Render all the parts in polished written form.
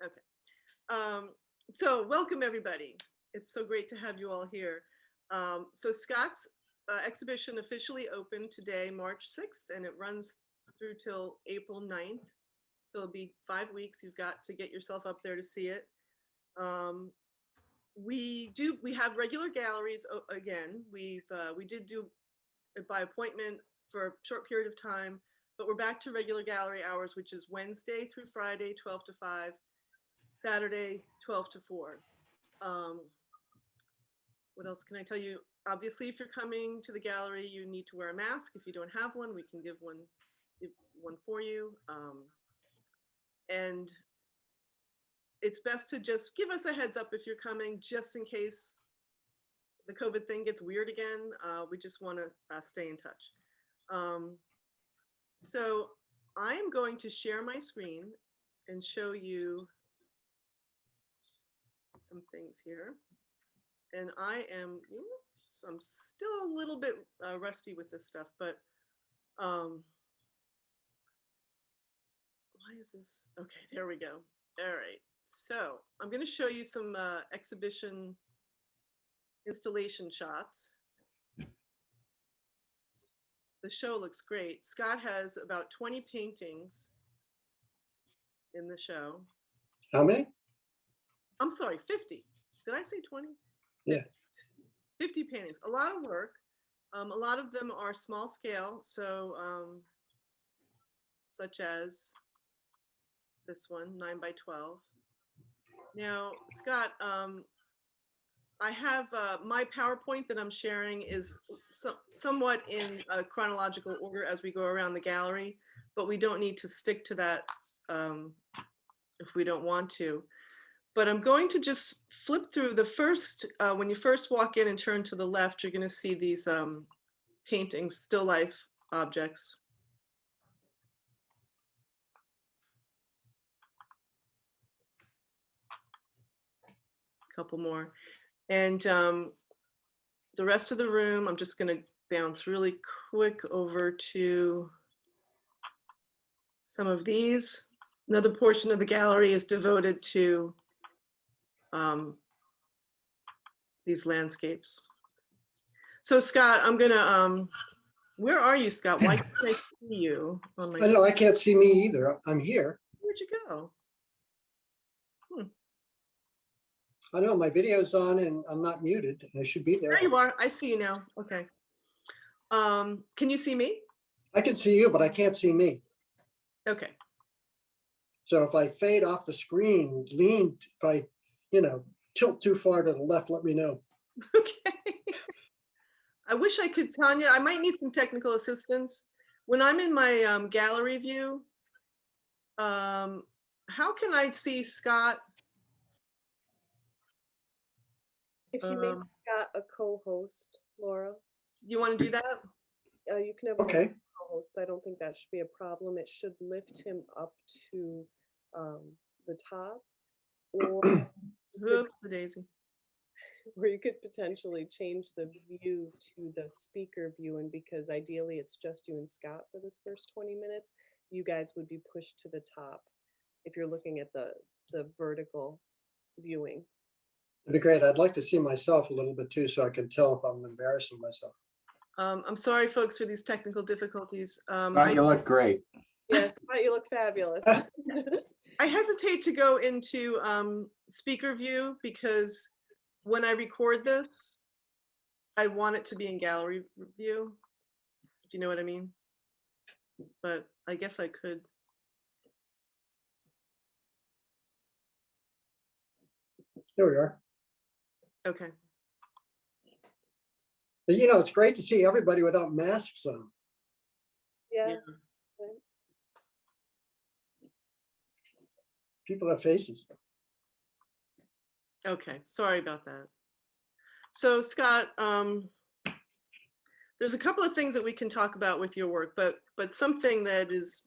Okay. So welcome everybody. It's so great to have you all here. So Scott's exhibition officially opened today, March 6th, and it runs through till April 9th. So it'll be 5 weeks. You've got to get yourself up there to see it. We have regular galleries again. We did do it by appointment for a short period of time, but we're back to regular gallery hours, which is Wednesday through Friday, 12 to 5, Saturday, 12 to 4. What else can I tell you? Obviously, if you're coming to the gallery, you need to wear a mask. If you don't have one, we can give one for you. And it's best to just give us a heads up if you're coming, just in case the COVID thing gets weird again. We just want to stay in touch. So I'm going to share my screen and show you some things here. And I'm still a little bit rusty with this stuff, but why is this? Okay, there we go. All right. So I'm going to show you some exhibition installation shots. The show looks great. Scott has about 20 paintings in the show. How many? I'm sorry, 50. Did I say 20? Yeah. 50 paintings, a lot of work. A lot of them are small scale. So such as this one, 9 by 12. Now, Scott, I have my PowerPoint that I'm sharing is somewhat in a chronological order as we go around the gallery, but we don't need to stick to that if we don't want to. But I'm going to just flip through the first, when you first walk in and turn to the left, you're going to see these paintings, still life objects. Couple more. And the rest of the room, I'm just going to bounce really quick over to some of these. Another portion of the gallery is devoted to these landscapes. So Scott, I'm going to, where are you, Scott? Why can't I see you on my I know, I can't see me either. I'm here. Where'd you go? I know my video's on and I'm not muted. I should be there. There you are. I see you now. Okay. Can you see me? I can see you, but I can't see me. Okay. So if I fade off the screen, if I, tilt too far to the left, let me know. Okay. I wish I could, Tanya, I might need some technical assistance. When I'm in my gallery view, how can I see Scott? If you make Scott a co-host, Laura. You want to do that? You can have Okay. a co-host. I don't think that should be a problem. It should lift him up to the top, or Oops, daisy. or you could potentially change the view to the speaker view, and because ideally it's just you and Scott for this first 20 minutes, you guys would be pushed to the top if you're looking at the vertical viewing. It'd be great. I'd like to see myself a little bit too, so I can tell if I'm embarrassing myself. I'm sorry, folks, for these technical difficulties. You look great. Yes, but you look fabulous. I hesitate to go into speaker view because when I record this, I want it to be in gallery view, if you know what I mean. But I guess I could. There we are. Okay. But, it's great to see everybody without masks on. Yeah. People have faces. Okay, sorry about that. So Scott, there's a couple of things that we can talk about with your work, but something that is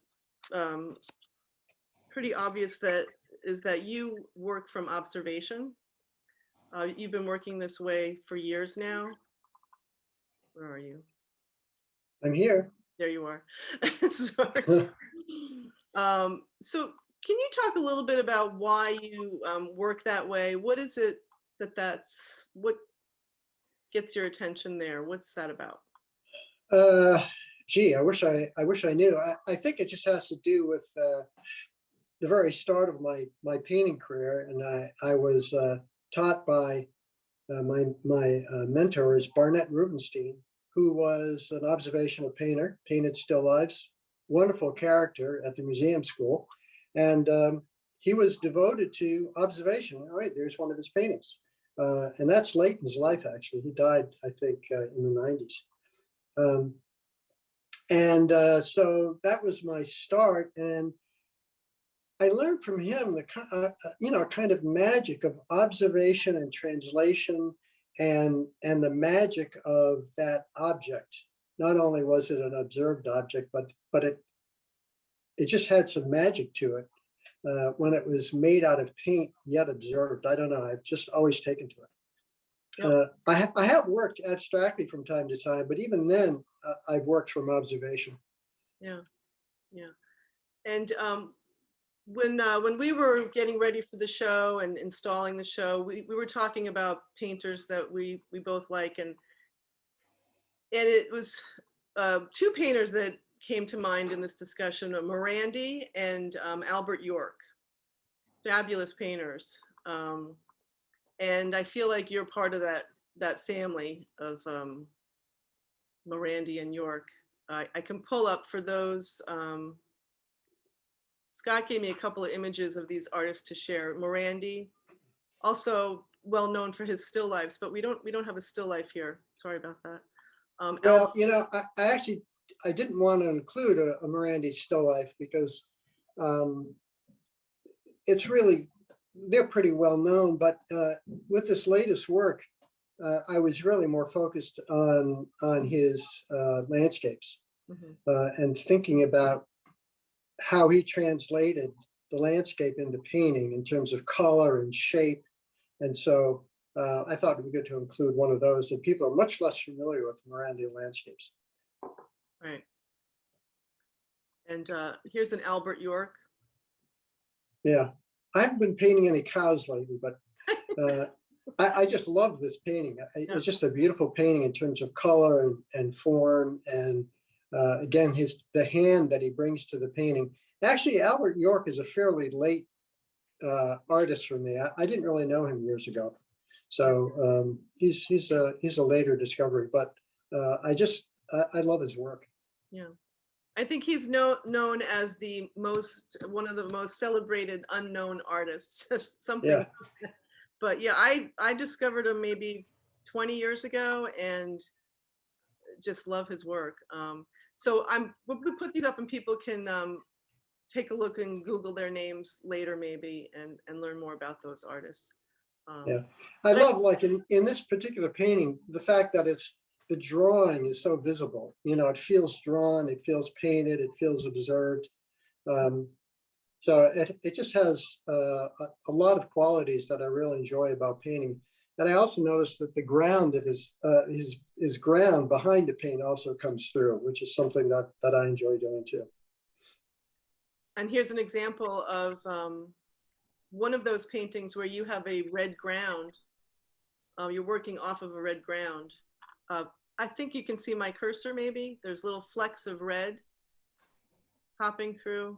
pretty obvious is that you work from observation. You've been working this way for years now. Where are you? I'm here. There you are. Sorry. So can you talk a little bit about why you work that way? What is it what gets your attention there? What's that about? Gee, I wish I knew. I think it just has to do with the very start of my painting career, and I was taught by my mentor is Barnett Rubenstein, who was an observational painter, painted still lifes, wonderful character at the museum school, and he was devoted to observation. All right, there's one of his paintings, and that's late in his life. Actually, he died, I think, in the 90s. So that was my start, and I learned from him the kind of magic of observation and translation, and the magic of that object. Not only was it an observed object, but it just had some magic to it when it was made out of paint yet observed. I don't know. I've just always taken to it. Yep. I have worked abstractly from time to time, but even then, I've worked from observation. Yeah, yeah. And when we were getting ready for the show and installing the show, we were talking about painters that we both like, and it was two painters that came to mind in this discussion: Morandi and Albert York. Fabulous painters, and I feel like you're part of that family of Morandi and York. I can pull up for those. Scott gave me a couple of images of these artists to share. Morandi, also well known for his still lifes, but we don't have a still life here. Sorry about that. Well, I didn't want to include a Morandi still life because it's really, they're pretty well known, but with this latest work, I was really more focused on his landscapes, and thinking about how he translated the landscape into painting in terms of color and shape. And so I thought it would be good to include one of those that people are much less familiar with, Morandi landscapes. Right. And here's an Albert York. Yeah, I haven't been painting any cows lately, but I just love this painting. It's just a beautiful painting in terms of color and form, and again, the hand that he brings to the painting. Actually, Albert York is a fairly late artist for me. I didn't really know him years ago, so he's a later discovery. But I love his work. Yeah. I think he's known as one of the most celebrated unknown artists. Something. Yeah. But yeah, I discovered him maybe 20 years ago and just love his work. So we'll put these up and people can take a look and Google their names later maybe and learn more about those artists. Yeah, I love, like in this particular painting, the fact that the drawing is so visible. It feels drawn, it feels painted, it feels observed. So it just has a lot of qualities that I really enjoy about painting. And I also noticed that the ground that his ground behind the paint also comes through, which is something that I enjoy doing too. And here's an example of one of those paintings where you have a red ground. You're working off of a red ground. I think you can see my cursor maybe. There's little flecks of red popping through.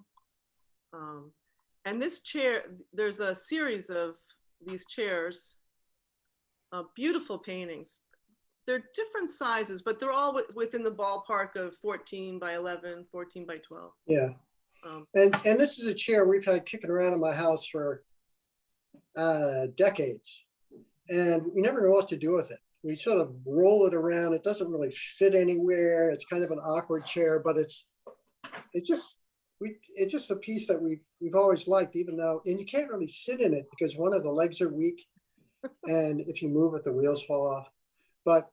And this chair, there's a series of these chairs, beautiful paintings. They're different sizes, but they're all within the ballpark of 14 by 11, 14 by 12. Yeah. And this is a chair we've had kicking around in my house for decades, and we never know what to do with it. We sort of roll it around. It doesn't really fit anywhere. It's kind of an awkward chair, but it's just a piece that we've always liked, even though, and you can't really sit in it because one of the legs are weak, and if you move it, the wheels fall off. But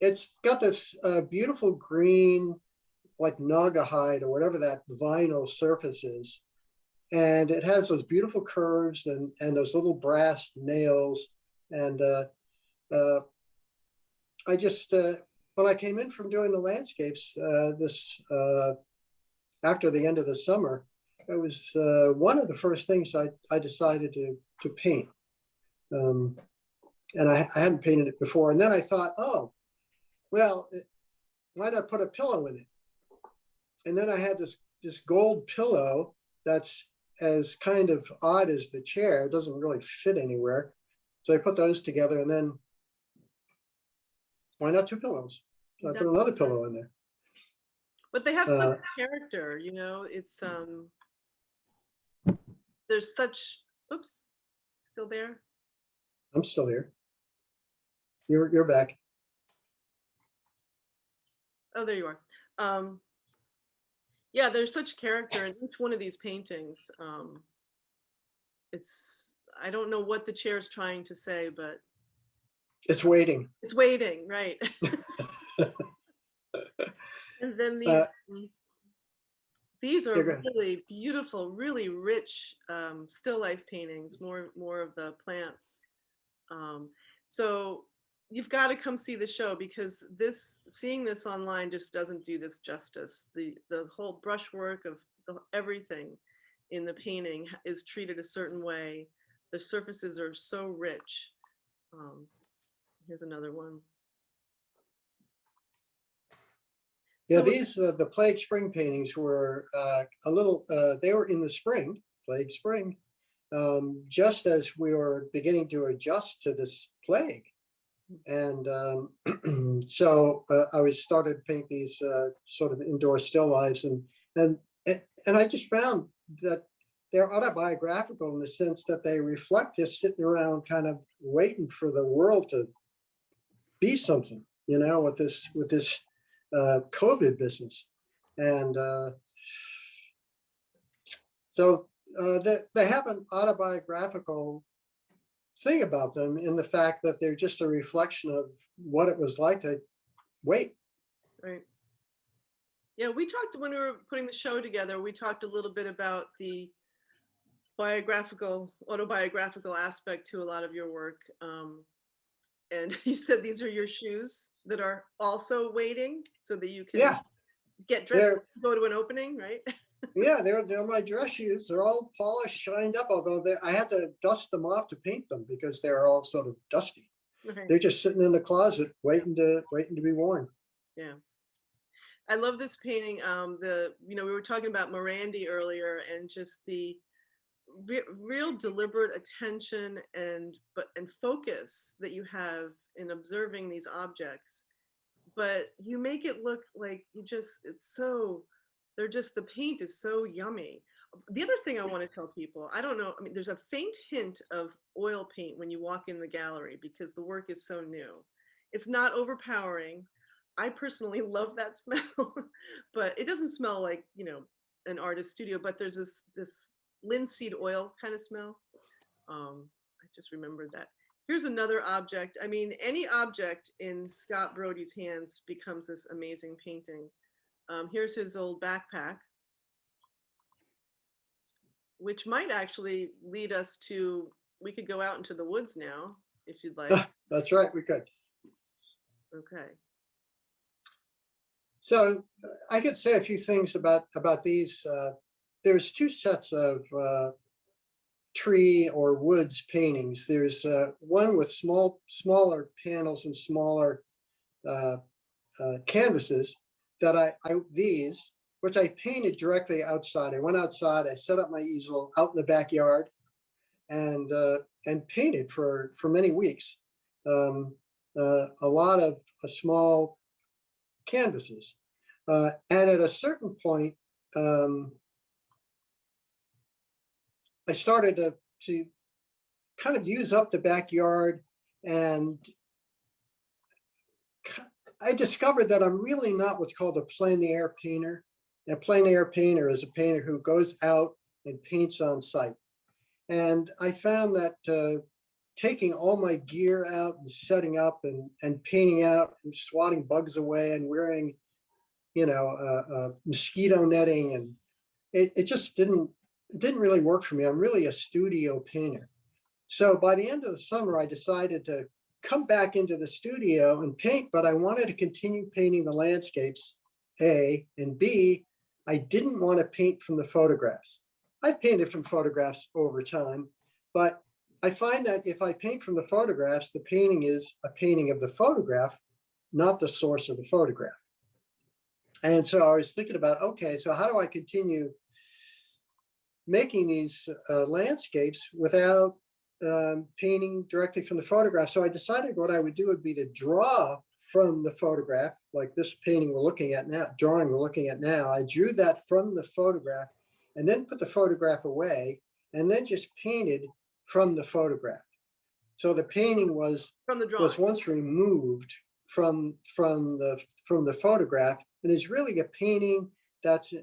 it's got this beautiful green, like Naugahyde or whatever that vinyl surface is. And it has those beautiful curves and those little brass nails. And I just, when I came in from doing the landscapes after the end of the summer, it was one of the first things I decided to paint. And I hadn't painted it before. And then I thought, oh, well, why not put a pillow in it? And then I had this gold pillow that's as kind of odd as the chair. It doesn't really fit anywhere. So I put those together, and then why not two pillows? So I put another pillow in there. But they have such character, you know, it's, there's such, oops, still there? I'm still here. You're back. Oh, there you are. Yeah, there's such character in each one of these paintings. It's, I don't know what the chair's trying to say, but It's waiting. it's waiting, right? And then these are really beautiful, really rich still life paintings, more of the plants. So you've got to come see the show, because seeing this online just doesn't do this justice. The whole brushwork of everything in the painting is treated a certain way. The surfaces are so rich. Here's another one. Yeah, these the plague spring paintings were a little. They were in the spring, plague spring, just as we were beginning to adjust to this plague, and so I was started to paint these sort of indoor still lifes, and I just found that they're autobiographical in the sense that they reflect just sitting around, kind of waiting for the world to be something, you know, with this COVID business. And so they have an autobiographical thing about them, in the fact that they're just a reflection of what it was like to wait. Right. Yeah, we talked when we were putting the show together, we talked a little bit about the autobiographical aspect to a lot of your work. And you said these are your shoes that are also waiting so that you can get dressed and go to an opening, right? Yeah, they're my dress shoes. They're all polished, shined up, although I had to dust them off to paint them because they're all sort of dusty. Right. They're just sitting in the closet waiting to be worn. Yeah. I love this painting. We were talking about Morandi earlier, and just the real deliberate attention and focus that you have in observing these objects, but you make it look like the paint is so yummy. The other thing I want to tell people, I don't know, I mean, there's a faint hint of oil paint when you walk in the gallery because the work is so new. It's not overpowering. I personally love that smell, but it doesn't smell like, you know, an artist studio, but there's this linseed oil kind of smell. I just remembered that. Here's another object. I mean, any object in Scott Brodie's hands becomes this amazing painting. Here's his old backpack, which might actually lead us to, we could go out into the woods now, if you'd like. That's right, we could. Okay. So I could say a few things about these. There's two sets of tree or woods paintings. There's one with smaller panels and smaller canvases that which I painted directly outside. I went outside, I set up my easel out in the backyard and painted for many weeks. A lot of small canvases. And at a certain point, I started to kind of use up the backyard, and I discovered that I'm really not what's called a plein air painter. A plein air painter is a painter who goes out and paints on site. And I found that taking all my gear out and setting up and painting out and swatting bugs away and wearing, you know, mosquito netting, and it just didn't really work for me. I'm really a studio painter. So by the end of the summer, I decided to come back into the studio and paint, but I wanted to continue painting the landscapes, A, and B, I didn't want to paint from the photographs. I've painted from photographs over time, but I find that if I paint from the photographs, the painting is a painting of the photograph, not the source of the photograph. And so I was thinking about, okay, so how do I continue making these landscapes without painting directly from the photograph? So I decided what I would do would be to draw from the photograph, like this painting we're looking at now, drawing we're looking at now. I drew that from the photograph and then put the photograph away and then just painted from the photograph. So the painting was From the drawing. was once removed from the photograph, and is really a painting that's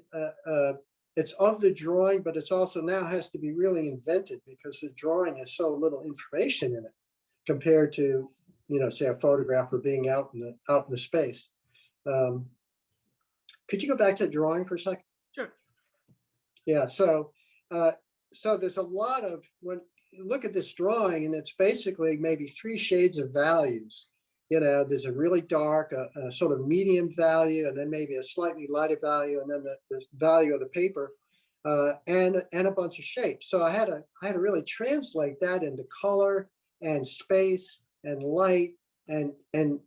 it's of the drawing, but it's also now has to be really invented because the drawing has so little information in it compared to, you know, say a photograph or being out in the space. Could you go back to the drawing for a second? Sure. Yeah. So there's a lot of, when you look at this drawing, and it's basically maybe 3 shades of values. You know, there's a really dark, a sort of medium value, and then maybe a slightly lighter value, and then the value of the paper, and a bunch of shapes. So I had to really translate that into color and space and light and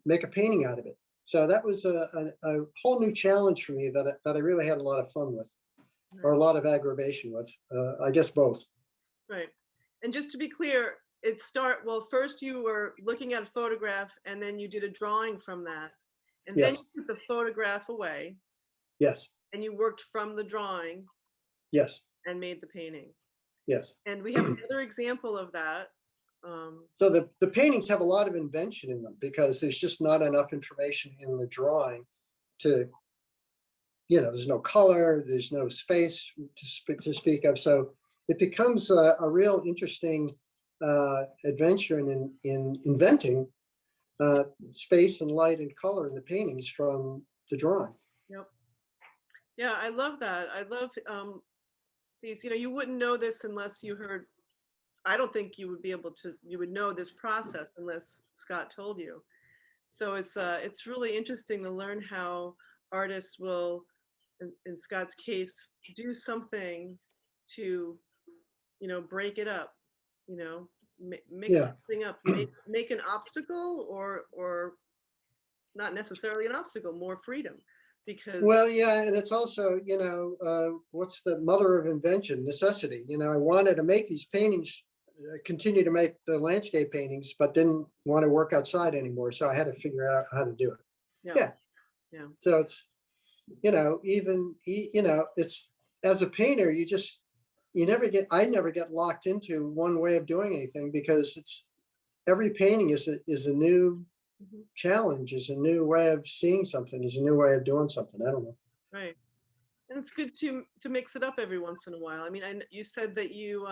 make a painting out of it. So that was a whole new challenge for me that I really had a lot of fun with, or a lot of aggravation with. I guess both. Right. And just to be clear, well, first you were looking at a photograph and then you did a drawing from that. And then Yes. you put the photograph away Yes. and you worked from the drawing Yes. and made the painting. Yes. And we have another example of that. So the paintings have a lot of invention in them because there's just not enough information in the drawing to, you know, there's no color, there's no space to speak of. So it becomes a real interesting adventure in inventing space and light and color in the paintings from the drawing. Yep. Yeah, I love that. I love these, you know, you wouldn't know this unless you heard, I don't think you would be able to, you would know this process unless Scott told you. So it's really interesting to learn how artists will, in Scott's case, do something to, you know, break it up, you know, mix Yeah. something up, make an obstacle or not necessarily an obstacle, more freedom. Because Well, yeah, and it's also, you know, what's the mother of invention? Necessity. You know, I wanted to make these paintings, continue to make the landscape paintings, but didn't want to work outside anymore. So I had to figure out how to do it. yeah. So it's, you know, even, you know, it's, as a painter, I never get locked into one way of doing anything because every painting is a new Mhm. challenge, is a new way of seeing something, is a new way of doing something. I don't know. Right. And it's good to mix it up every once in a while. I mean, you said that you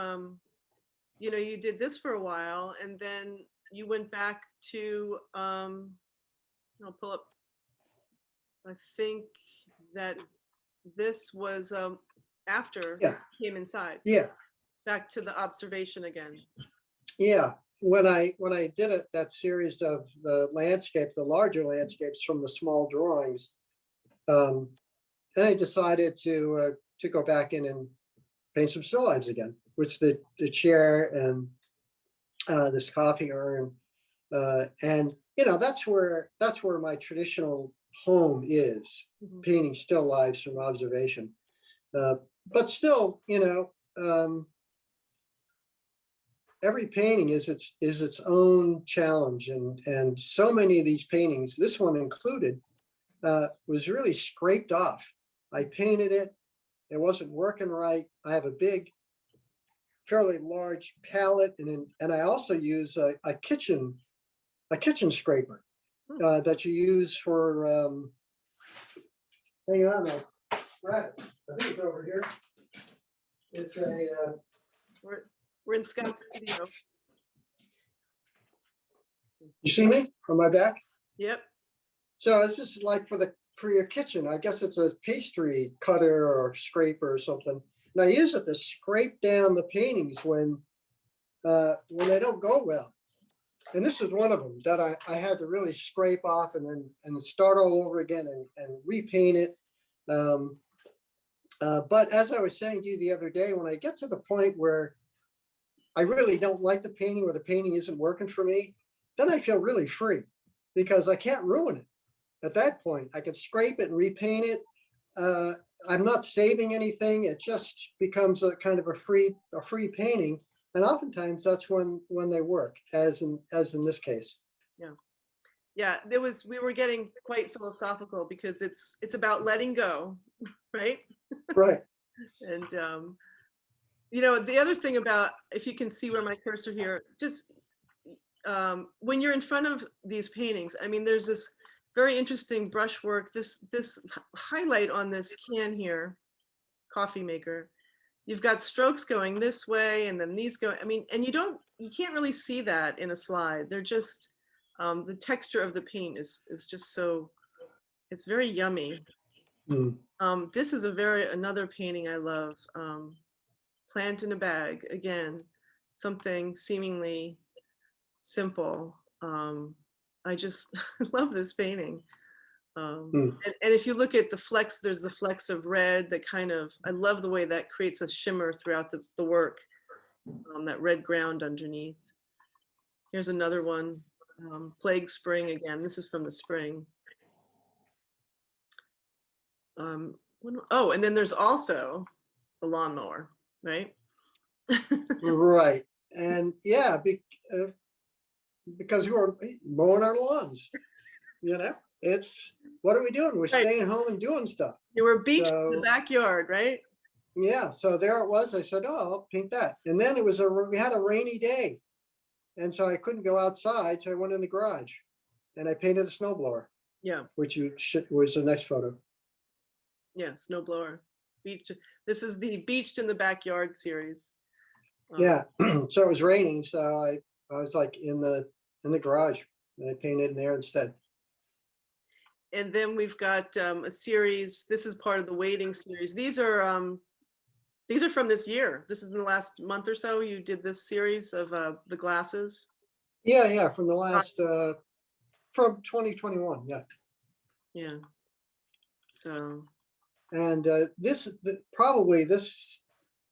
you know, you did this for a while and then you went back to I'll pull up, I think that this was after Yeah. you came inside, Yeah. back to the observation again. Yeah. When I did that series of the larger landscapes from the small drawings, then I decided to go back in and paint some still lifes again, which the chair and this coffee urn, and you know that's where my traditional home is, Mhm. painting still lifes from observation. But still, you know, every painting is its own challenge, and so many of these paintings, this one included, was really scraped off. I painted it, it wasn't working right. I have a big, fairly large palette, and I also use a kitchen scraper that you use for. Hang on, I'll grab it. I think it's over here. It's a. We're in Scott's studio. You see me on my back? Yep. So it's just like for your kitchen. I guess it's a pastry cutter or scraper or something. And I use it to scrape down the paintings when they don't go well. And this is one of them that I had to really scrape off and then start all over again and repaint it. But as I was saying to you the other day, when I get to the point where I really don't like the painting or the painting isn't working for me, then I feel really free because I can't ruin it. At that point, I can scrape it and repaint it. Uh, I'm not saving anything. It just becomes a kind of a free painting. And oftentimes that's when they work, as in this case. Yeah. Yeah, we were getting quite philosophical because it's about letting go, right? Right. And you know, the other thing about, if you can see where my cursor here, just when you're in front of these paintings, I mean, there's this very interesting brushwork, this highlight on this can here, coffee maker. You've got strokes going this way and then these go, I mean, and you can't really see that in a slide. They're just, the texture of the paint is just so, it's very yummy. Mm. This is another painting I love. Plant in a bag, again, something seemingly simple. I just love this painting. Mm. And if you look at the flecks, there's the flecks of red that kind of, I love the way that creates a shimmer throughout the work, that red ground underneath. Here's another one, Plague Spring again. This is from the spring. Oh, and then there's also the lawnmower, right? Right. And yeah, because we were mowing our lawns, it's, what are we doing? We're Right. staying home and doing stuff. You were beached in the So backyard, right? yeah, so there it was. I said, oh, I'll paint that. And then we had a rainy day. And so I couldn't go outside. So I went in the garage and I painted a snowblower, Yeah, which was the next photo. yeah, snowblower. Beach. This is the Beached in the Backyard series. Yeah. So it was raining. So I was like in the garage and I painted in there instead. And then we've got a series. This is part of the waiting series. These are from this year. This is in the last month or so. You did this series of the glasses. Yeah. Yeah. From the last, from 2021. Yeah. Yeah. So. And probably this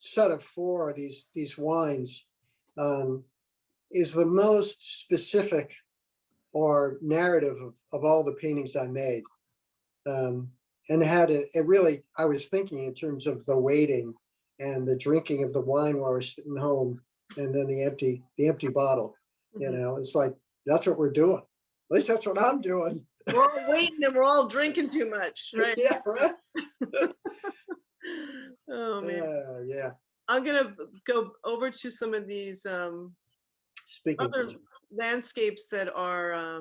set of four of these wines is the most specific or narrative of all the paintings I made. And it had it really, I was thinking in terms of the waiting and the drinking of the wine while we're sitting home, and then the empty bottle. It's like, that's what we're doing. At least that's what I'm doing. We're all waiting and we're all drinking too much, right? Yeah, right. Oh man. Yeah. I'm gonna go over to some of these Speaking other of, landscapes that are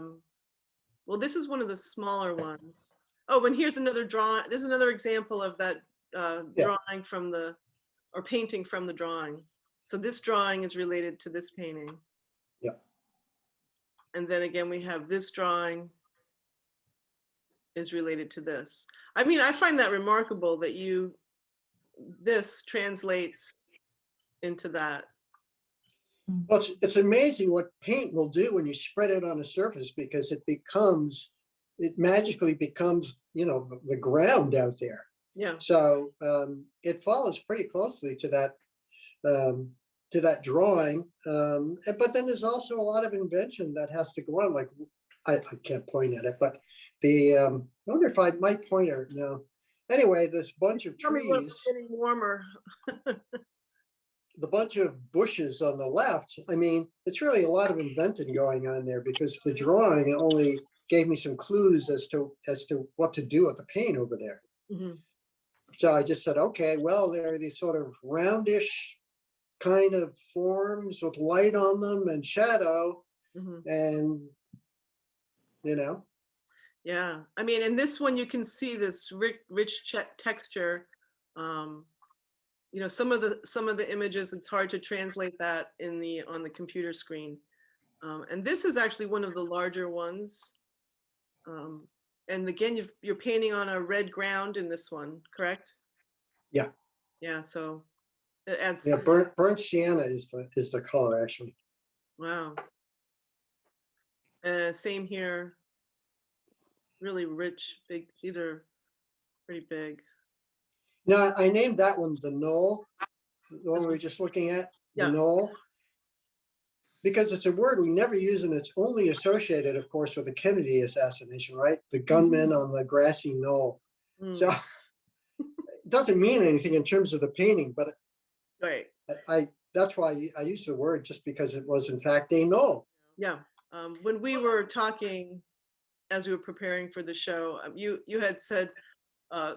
well, this is one of the smaller ones. Oh, and here's another drawing. There's another example of that Yeah. drawing from or painting from the drawing. So this drawing is related to this painting. Yeah. And then again, we have this drawing is related to this. I mean, I find that remarkable that this translates into that. Well, it's amazing what paint will do when you spread it on a surface, because it magically becomes, the ground out there. Yeah. So it follows pretty closely to that drawing. But then there's also a lot of invention that has to go on. Like, I can't point at it, but I wonder if I might point at it now. Anyway, this bunch of Tell me when trees, it's getting warmer. the bunch of bushes on the left, I mean, it's really a lot of inventing going on there, because the drawing only gave me some clues as to what to do with the paint over there. Mhm. So I just said, okay, well, there are these sort of roundish kind of forms with light on them and shadow, Mhm. and Yeah, I mean, in this one, you can see this rich texture. Some of the images, it's hard to translate that on the computer screen. And this is actually one of the larger ones. And again, you're painting on a red ground in this one, correct? Yeah. Yeah, so it adds. Yeah, burnt sienna is the color, actually. Wow. Same here. Really rich, big. These are pretty big. No, I named that one the knoll, the one we were just looking at, the Yeah. knoll. Because it's a word we never use, and it's only associated, of course, with the Kennedy assassination, right? The gunman on the grassy knoll. So Mm, it doesn't mean anything in terms of the painting, but right. that's why I use the word, just because it was in fact a knoll. Yeah. When we were talking as we were preparing for the show, you had said uh,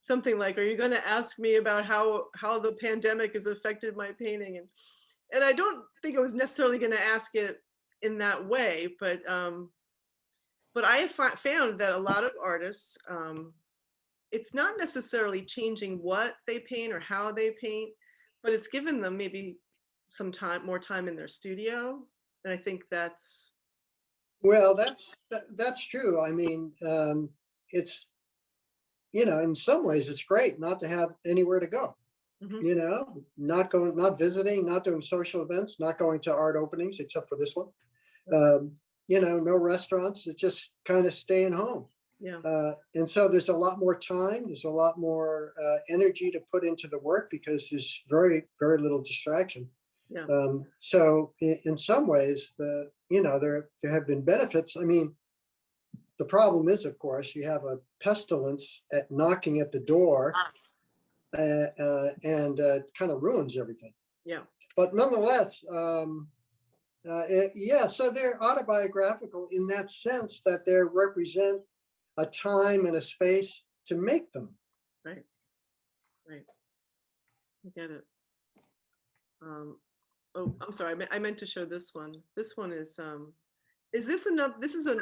something like, "Are you going to ask me about how the pandemic has affected my painting?" And I don't think I was necessarily going to ask it in that way, but I have found that a lot of artists, it's not necessarily changing what they paint or how they paint, but it's given them maybe some time, more time in their studio. And I think that's Well, that's true. I mean, it's, in some ways it's great not to have anywhere to go. mhm, Not visiting, not doing social events, not going to art openings, except for this one. No restaurants, it's just kind of staying home. yeah, And so there's a lot more time, there's a lot more energy to put into the work because there's very, very little distraction. yeah, So in some ways, there have been benefits. I mean, the problem is, of course, you have a pestilence knocking at the door, and kind of ruins everything. yeah, But nonetheless, yeah, so they're autobiographical in that sense that they represent a time and a space to make them. right, right. I get it. Oh, I'm sorry. I meant to show this one. This one is this enough? This is a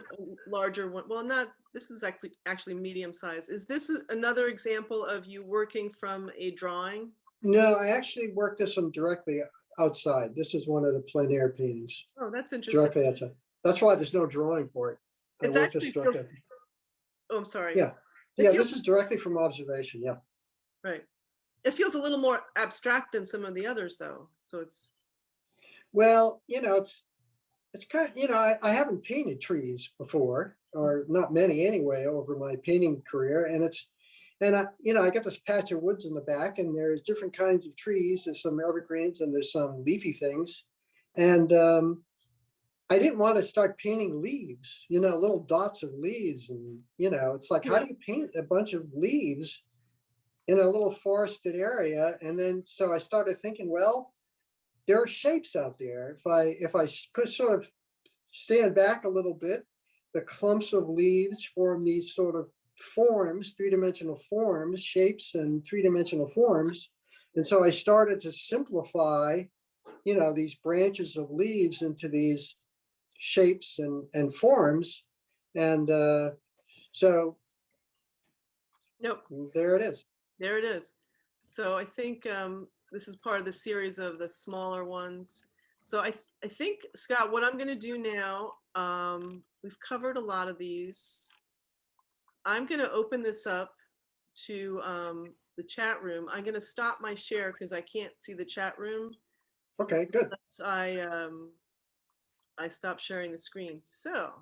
larger one. Well, not, this is actually medium size. Is this another example of you working from a drawing? No, I actually worked this one directly outside. This is one of the plein air paintings, Oh, that's interesting. directly outside. That's why there's no drawing for it. I It's worked this actually, directly. oh, I'm sorry. Yeah, It yeah, feels, this is directly from observation. Yeah. right. It feels a little more abstract than some of the others though. So it's, Well, it's kind of, I haven't painted trees before, or not many anyway, over my painting career. I got this patch of woods in the back, and there's different kinds of trees. There's some evergreens and there's some leafy things. And I didn't want to start painting leaves, little dots of leaves. And, it's like, how yeah, do you paint a bunch of leaves in a little forested area? And then, so I started thinking, well, there are shapes out there. If I could sort of stand back a little bit, the clumps of leaves form these sort of forms, three-dimensional forms, shapes and three-dimensional forms. And so I started to simplify, these branches of leaves into these shapes and forms. And so nope, there it is. there it is. So I think this is part of the series of the smaller ones. So I think, Scott, what I'm going to do now, we've covered a lot of these. I'm going to open this up to the chat room. I'm going to stop my share because I can't see the chat room. Okay, good. So I stopped sharing the screen. So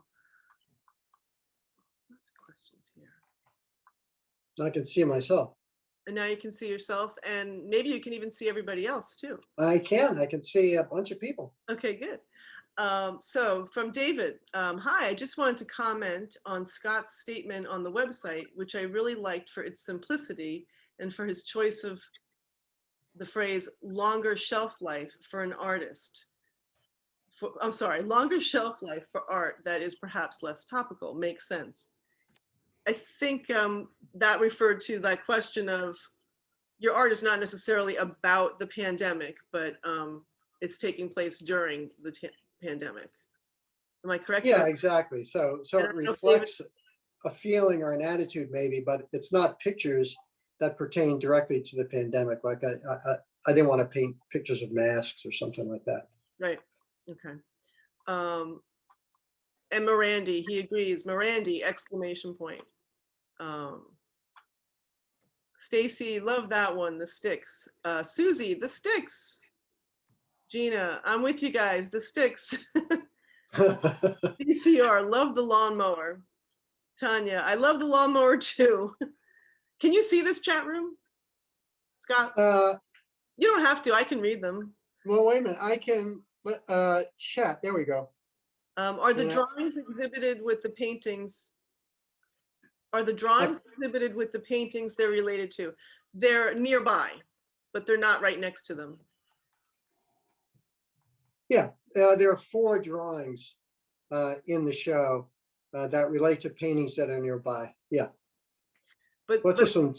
lots of questions here. I can see myself. And now you can see yourself, and maybe you can even see everybody else too. I can see a bunch of people. Okay, good. So from David, hi, I just wanted to comment on Scott's statement on the website, which I really liked for its simplicity and for his choice of the phrase longer shelf life for an artist. I'm sorry, longer shelf life for art that is perhaps less topical, makes sense. I think that referred to that question of your art is not necessarily about the pandemic, but it's taking place during the pandemic. Am I correct? Yeah, exactly. So it reflects a feeling or an attitude maybe, but it's not pictures that pertain directly to the pandemic. Like I didn't want to paint pictures of masks or something like that. Right. Okay. And Mirandy, he agrees. Mirandy, exclamation point. Stacy, love that one. The sticks. Susie, the sticks. Gina, I'm with you guys. The sticks. DCR, love the lawnmower. Tanya, I love the lawnmower too. Can you see this chat room? Scott, you don't have to. I can read them. Well, wait a minute. I can chat. There we go. Are the Yeah. drawings exhibited with the paintings? Are the drawings exhibited with the paintings they're related to? They're nearby, but they're not right next to them. Yeah, there are 4 drawings in the show that relate to paintings that are nearby. Yeah. But, What's but this one?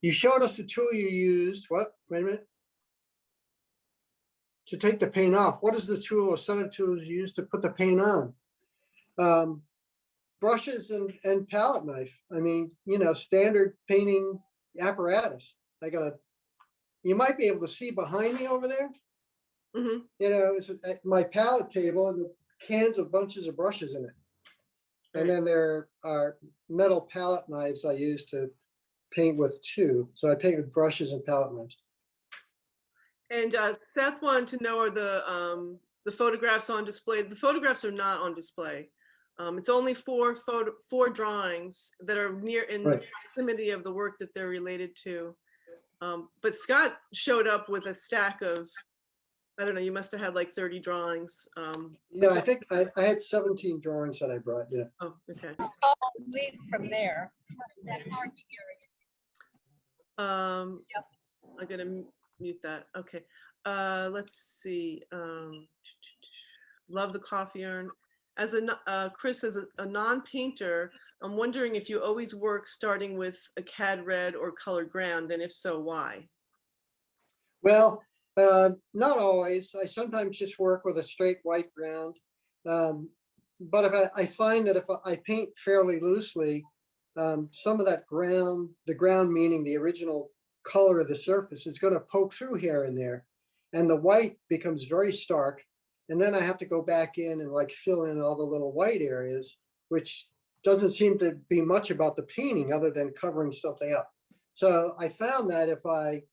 You showed us the tool you used. What? Wait a minute. To take the paint off. What is the tool or set of tools you use to put the paint on? Brushes and palette knife. I mean, you know, standard painting apparatus. You might be able to see behind me over there. mhm. You know, it's my palette table and the cans of bunches of brushes in it. And then there are metal palette knives I use to paint with too. So I paint with brushes and palette knives. And Seth wanted to know, are the photographs on display? The photographs are not on display. It's only 4 drawings that are near in Right. proximity of the work that they're related to. But Scott showed up with a stack of, I don't know, you must have had like 30 drawings. Yeah, I think I had 17 drawings that I brought. Yeah. Oh, okay. Leave from there. That parking area. Yep. I'm gonna mute that. Okay. Let's see. Love the coffee urn. As Chris, as a non-painter, I'm wondering if you always work starting with a CAD red or colored ground, and if so, why? Well, not always. I sometimes just work with a straight white ground. But if I find that if I paint fairly loosely, some of that ground, the ground meaning the original color of the surface, is going to poke through here and there. And the white becomes very stark. And then I have to go back in and like fill in all the little white areas, which doesn't seem to be much about the painting other than covering something up. So I found that if I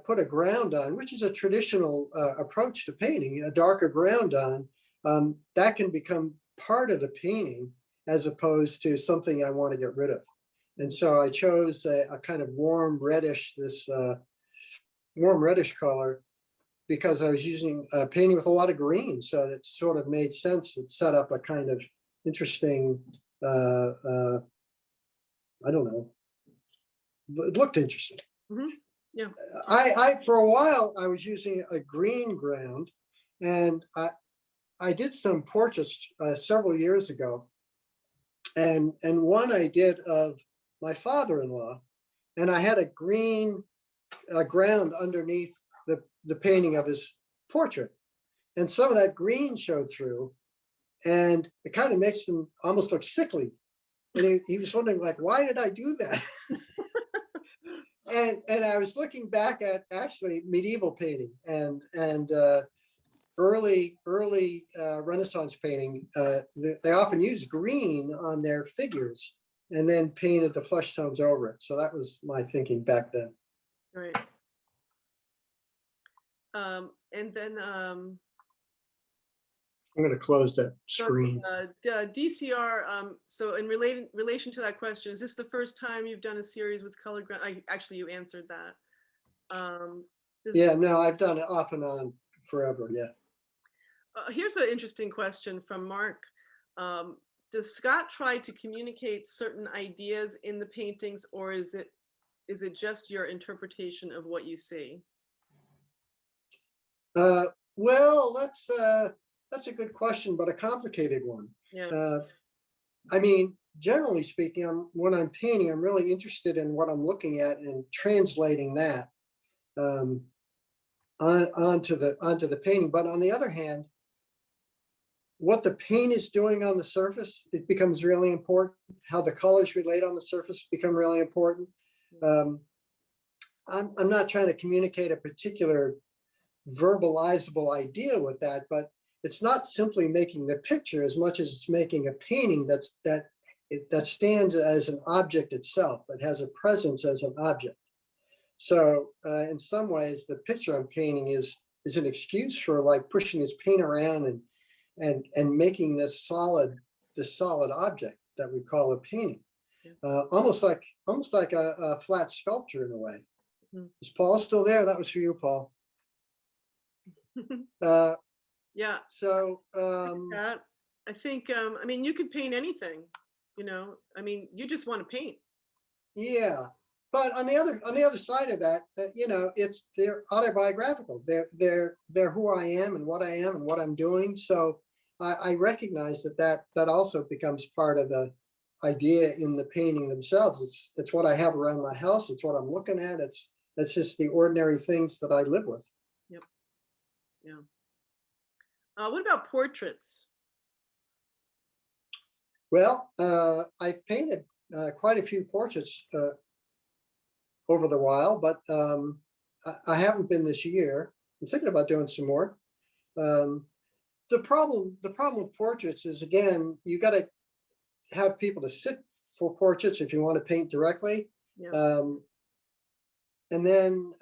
put a ground on, which is a traditional approach to painting, a darker ground on, that can become part of the painting as opposed to something I want to get rid of. And so I chose a kind of warm reddish, warm reddish color, because I was using painting with a lot of green. So it sort of made sense. It set up a kind of interesting, I don't know, it looked interesting. Mm-hmm. Yeah. I for a while I was using a green ground, and I did some portraits several years ago, and one I did of my father-in-law, and I had a green ground underneath the painting of his portrait, and some of that green showed through, and it kind of makes him almost look sickly, and he was wondering, like, why did I do that? And I was looking back at actually medieval painting and early Renaissance painting. They often use green on their figures and then painted the flesh tones over it. So that was my thinking back then. Right. And then I'm going to close that screen. DCR, so in relation to that question, is this the first time you've done a series with colored ground? Actually, you answered that. Yeah, no, I've done it off and on forever, yeah. Here's an interesting question from Mark. Does Scott try to communicate certain ideas in the paintings, or is it just your interpretation of what you see? Well, that's a good question, but a complicated one. Yeah. I mean, generally speaking, when I'm painting, I'm really interested in what I'm looking at and translating that onto the painting. But on the other hand, what the paint is doing on the surface, it becomes really important. How the colors relate on the surface become really important. I'm not trying to communicate a particular verbalizable idea with that, but it's not simply making the picture as much as it's making a painting that stands as an object itself. It has a presence as an object. So in some ways, the picture I'm painting is an excuse for like pushing this paint around and making this solid object that we call a painting. Almost like a flat sculpture in a way. Is Paul still there? That was for you, Paul. Yeah, So, that, I think, I mean, you could paint anything, you know, I mean, you just want to paint. yeah. But on the other side of that, you know, they're autobiographical. They're who I am and what I am and what I'm doing. So I recognize that also becomes part of the idea in the painting themselves. It's what I have around my house. It's what I'm looking at. It's just the ordinary things that I live with. Yep. Yeah. What about portraits? Well, I've painted quite a few portraits over the while, but I haven't been this year. I'm thinking about doing some more. The problem with portraits is, again, you got to have people to sit for portraits if you want to paint directly. Yeah. And then,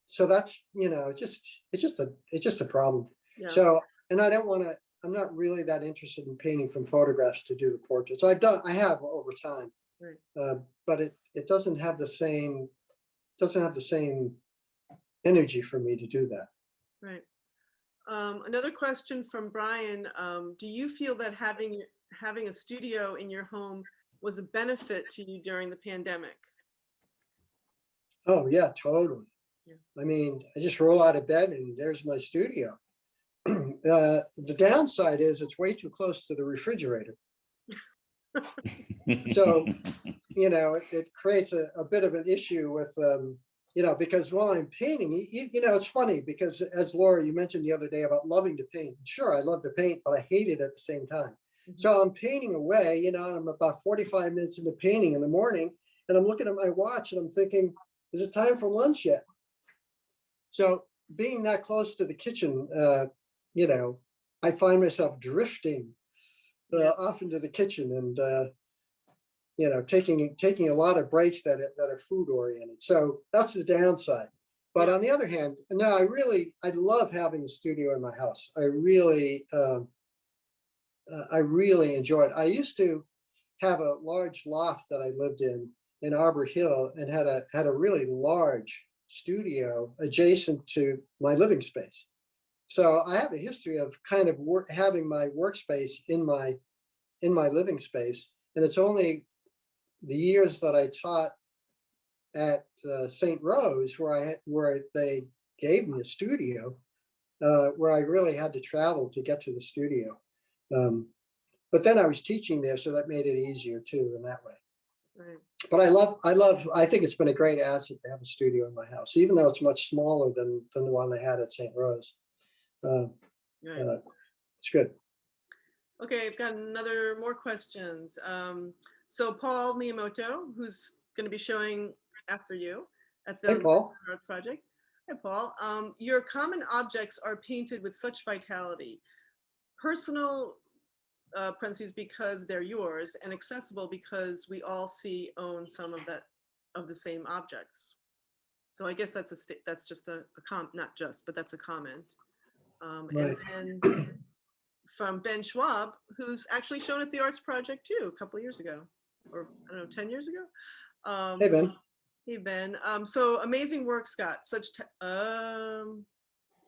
so that's, you know, it's just a problem. Yeah. So, and I'm not really that interested in painting from photographs to do the portraits. I have over time, Right. but it doesn't have the same energy for me to do that. Right. Another question from Brian. Do you feel that having a studio in your home was a benefit to you during the pandemic? Oh yeah, totally. Yeah. I mean, I just roll out of bed and there's my studio. The downside is it's way too close to the refrigerator. So, you know, it creates a bit of an issue with, you know, because while I'm painting, you know, it's funny because, as Laura, you mentioned the other day about loving to paint. Sure, I love to paint, but I hate it at the same time. So I'm painting away, you know, I'm about 45 minutes into painting in the morning, and I'm looking at my watch and I'm thinking, is it time for lunch yet? So being that close to the kitchen, you know, I find myself drifting off into the kitchen and, you know, taking a lot of breaks that are food oriented. So that's the downside. But on the other hand, no, I love having a studio in my house. I really enjoy it. I used to have a large loft that I lived in Arbor Hill, and had a really large studio adjacent to my living space. So I have a history of kind of having my workspace in my living space, and it's only the years that I taught at St. Rose where they gave me a studio, where I really had to travel to get to the studio. But then I was teaching there, so that made it easier too in that way. Right. But I think it's been a great asset to have a studio in my house, even though it's much smaller than the one I had at St. Rose. Right. It's good. Okay, I've got more questions. So Paul Miyamoto, who's going to be showing after you at the Hey, Paul. Art Project. Hi, Paul. Your common objects are painted with such vitality. Personal parentheses because they're yours, and accessible because we all own some of the same objects. So I guess that's just a not just, but that's a comment. Right. And then from Ben Schwab, who's actually shown at the Arts Project too, a couple of years ago, or I don't know, 10 years ago. Hey, Ben. Hey, Ben. So amazing work, Scott. Such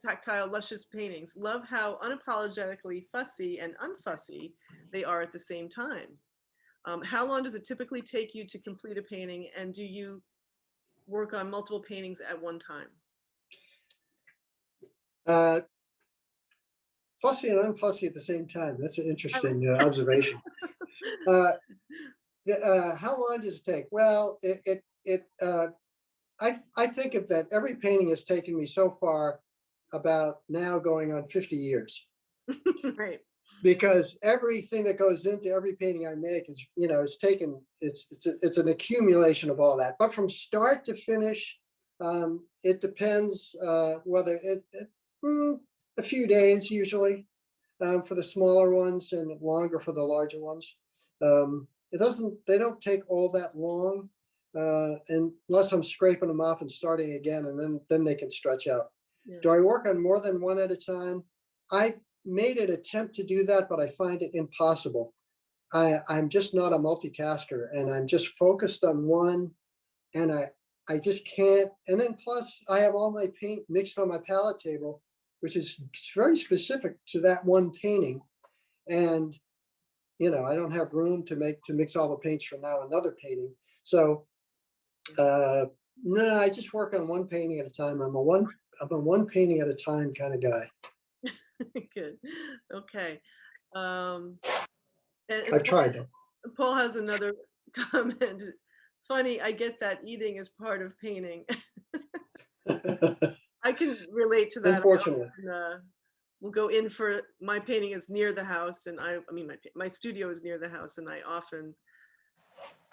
tactile, luscious paintings. Love how unapologetically fussy and unfussy they are at the same time. How long does it typically take you to complete a painting, and do you work on multiple paintings at one time? Fussy and unfussy at the same time. That's an interesting observation. How long does it take? Well, I think of that every painting has taken me so far about now going on 50 years. Right. Because everything that goes into every painting I make is, you know, it's an accumulation of all that. But from start to finish, it depends whether a few days usually for the smaller ones, and longer for the larger ones. They don't take all that long, unless I'm scraping them off and starting again, and then they can stretch out. Yeah. Do I work on more than one at a time? I've made an attempt to do that, but I find it impossible. I'm just not a multitasker, and I'm just focused on one, and I just can't. And then plus I have all my paint mixed on my palette table, which is very specific to that one painting. And, I don't have room to mix all the paints for now another painting. So, no, I just work on one painting at a time. I'm a one painting at a time kind of guy. Good. Okay. And I've tried that. Paul has another comment. Funny, I get that eating is part of painting. I can relate to that. Unfortunately. We'll go in for, my painting is near the house, and I mean, my studio is near the house, and I often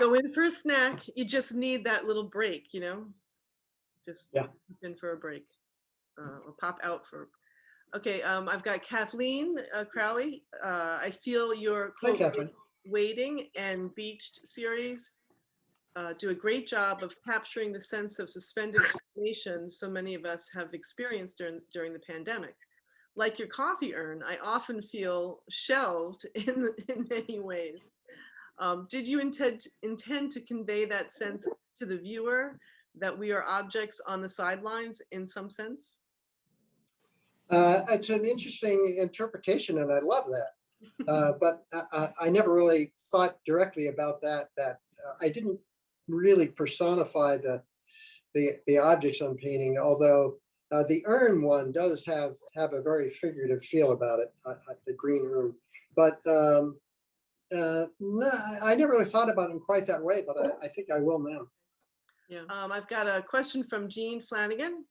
go in for a snack. You just need that little break, just Yeah. in for a break, or pop out for. Okay, I've got Kathleen Crowley. I feel your Hi, Catherine. Waiting and Beached series do a great job of capturing the sense of suspended animation so many of us have experienced during the pandemic. Like your coffee urn, I often feel shelved in many ways. Did you intend to convey that sense to the viewer, that we are objects on the sidelines in some sense? It's an interesting interpretation, and I love that. But I never really thought directly about that. I didn't really personify the objects I'm painting, although the urn one does have a very figurative feel about it, the green urn. But no, I never really thought about it quite that way, but I think I will now. Yeah. I've got a question from Jean Flanagan.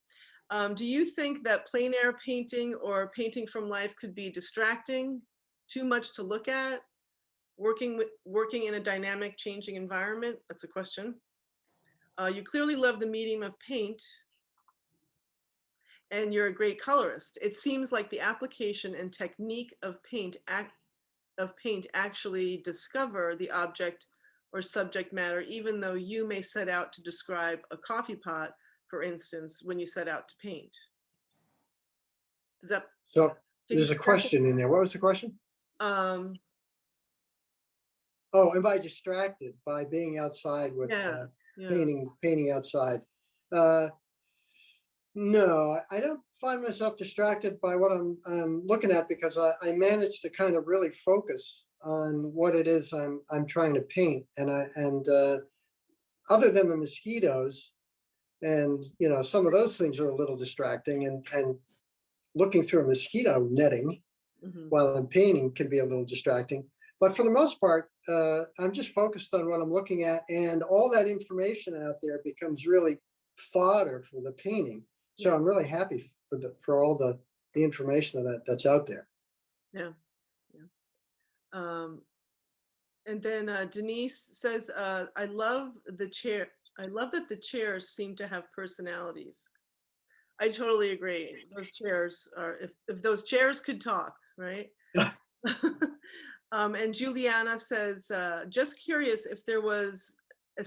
Do you think that plein air painting or painting from life could be distracting, too much to look at, working in a dynamic, changing environment? That's a question. You clearly love the medium of paint, and you're a great colorist. It seems like the application and technique of paint actually discover the object or subject matter, even though you may set out to describe a coffee pot, for instance, when you set out to paint. Does that? So there's a question in there. What was the question? Oh, am I distracted by being outside with painting outside? No, I don't find myself distracted by what I'm looking at, because I managed to kind of really focus on what it is I'm trying to paint. And other than the mosquitoes, and some of those things are a little distracting, and looking through a mosquito netting while I'm painting can be a little distracting. But for the most part, I'm just focused on what I'm looking at, and all that information out there becomes really fodder for the painting. So I'm really happy for all the information that's out there. Yeah. And then Denise says, I love the chair. I love that the chairs seem to have personalities. I totally agree. Those chairs are, if those chairs could talk, right? And Juliana says, just curious if there was a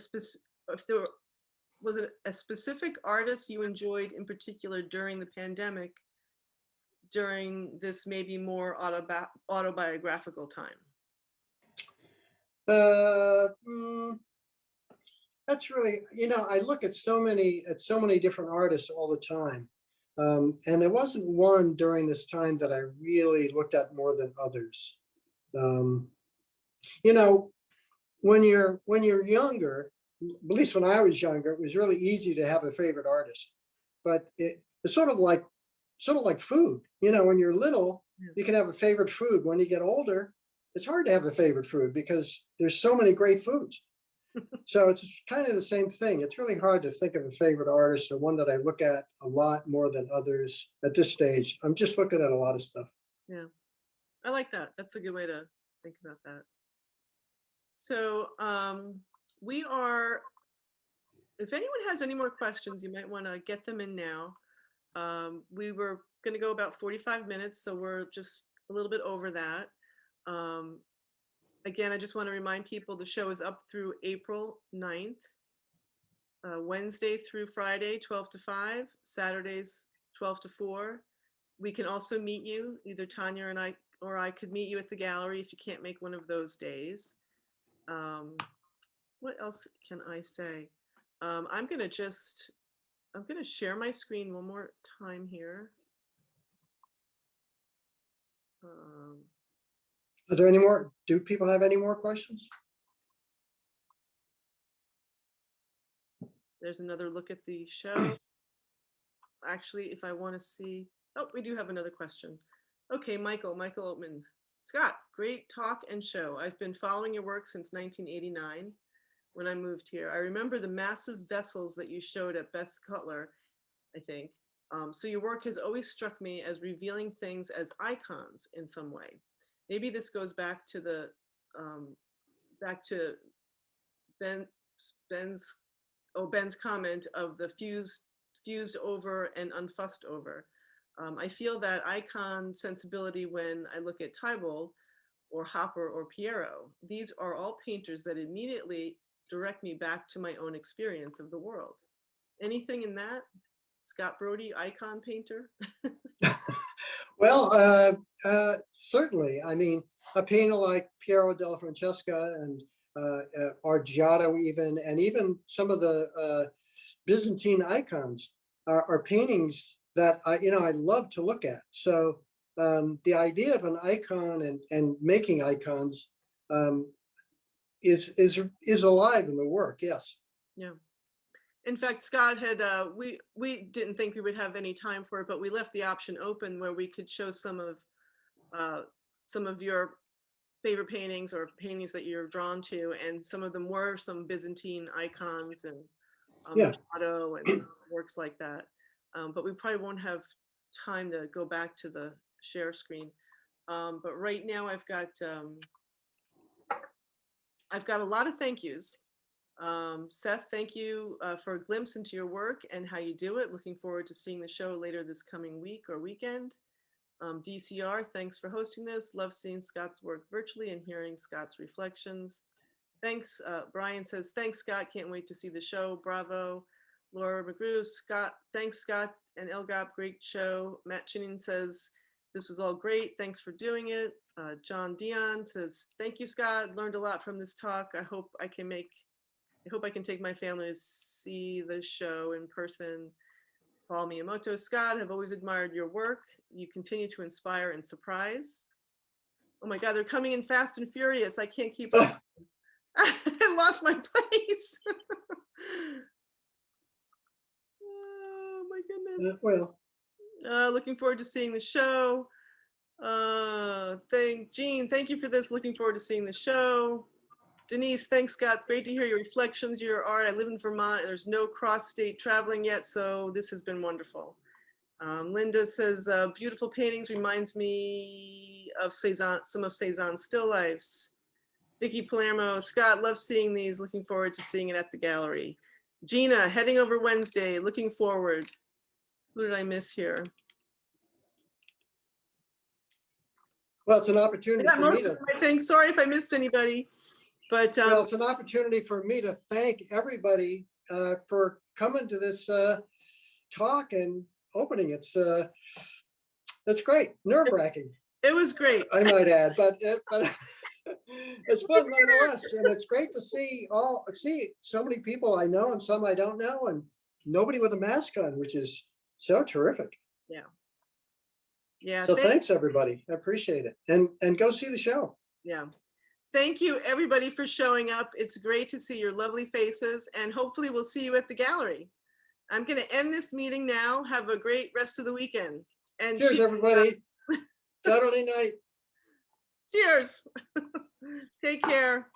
specific artist you enjoyed in particular during the pandemic, during this maybe more autobiographical time. That's really, I look at so many different artists all the time. And there wasn't one during this time that I really looked at more than others. When you're younger, at least when I was younger, it was really easy to have a favorite artist. But it's sort of like food. When you're little, you can have a favorite food. When you get older, it's hard to have a favorite food because there's so many great foods. So it's kind of the same thing. It's really hard to think of a favorite artist or one that I look at a lot more than others at this stage. I'm just looking at a lot of stuff. Yeah, I like that. That's a good way to think about that. So we are, if anyone has any more questions, you might want to get them in now. We were going to go about 45 minutes, so we're just a little bit over that. Again, I just want to remind people the show is up through April 9th, Wednesday through Friday, 12 to 5, Saturdays, 12 to 4. We can also meet you, either Tanya and I could meet you at the gallery if you can't make one of those days. What else can I say? I'm gonna share my screen one more time here. Are there any more? Do people have any more questions? There's another look at the show. Actually, if I want to see, oh, we do have another question. Okay, Michael Oatman. Scott, great talk and show. I've been following your work since 1989 when I moved here. I remember the massive vessels that you showed at Best Cutler, I think. So your work has always struck me as revealing things as icons in some way. Maybe this goes back to the Ben's comment of the fused over and unfussed over. I feel that icon sensibility when I look at Tybalt or Hopper or Piero. These are all painters that immediately direct me back to my own experience of the world. Anything in that? Scott Brodie, icon painter? Well, certainly. I mean, a painter like Piero della Francesca and Argiotto and even some of the Byzantine icons are paintings that I love to look at. So the idea of an icon and making icons is alive in the work. Yes. Yeah. In fact, Scott had, we didn't think we would have any time for it, but we left the option open where we could show some of your favorite paintings or paintings that you're drawn to, and some of them were some Byzantine icons and Yeah. Otto and works like that. But we probably won't have time to go back to the share screen. But right now I've got a lot of thank yous. Seth, thank you for a glimpse into your work and how you do it. Looking forward to seeing the show later this coming week or weekend. DCR, thanks for hosting this. Love seeing Scott's work virtually and hearing Scott's reflections. Thanks. Brian says, thanks, Scott. Can't wait to see the show. Bravo. Laura McGrew, Scott, thanks, Scott and LGAP. Great show. Matt Chinning says, this was all great. Thanks for doing it. John Dion says, thank you, Scott. Learned a lot from this talk. I hope I can take my family to see the show in person. Paul Miyamoto, Scott, have always admired your work. You continue to inspire and surprise. Oh my God, they're coming in fast and furious. I can't keep up. I lost my place. Oh my goodness. Well, looking forward to seeing the show. Jean, thank you for this. Looking forward to seeing the show. Denise, thanks, Scott. Great to hear your reflections, your art. I live in Vermont and there's no cross-state traveling yet, so this has been wonderful. Linda says, beautiful paintings reminds me of Cezanne, some of Cezanne's still lifes. Vicky Palermo, Scott, love seeing these. Looking forward to seeing it at the gallery. Gina, heading over Wednesday. Looking forward. Who did I miss here? well, it's an opportunity for me to. Sorry if I missed anybody. But Well, it's an opportunity for me to thank everybody for coming to this talk and opening. It's great. Nerve-wracking, it was great. I might add, but it's fun nonetheless, and it's great to see so many people I know and some I don't know, and nobody with a mask on, which is so terrific. Yeah. Yeah. So thanks everybody. I appreciate it, and go see the show. Yeah. Thank you everybody for showing up. It's great to see your lovely faces, and hopefully we'll see you at the gallery. I'm going to end this meeting now. Have a great rest of the weekend. And cheers, everybody. Saturday night. Cheers. Take care.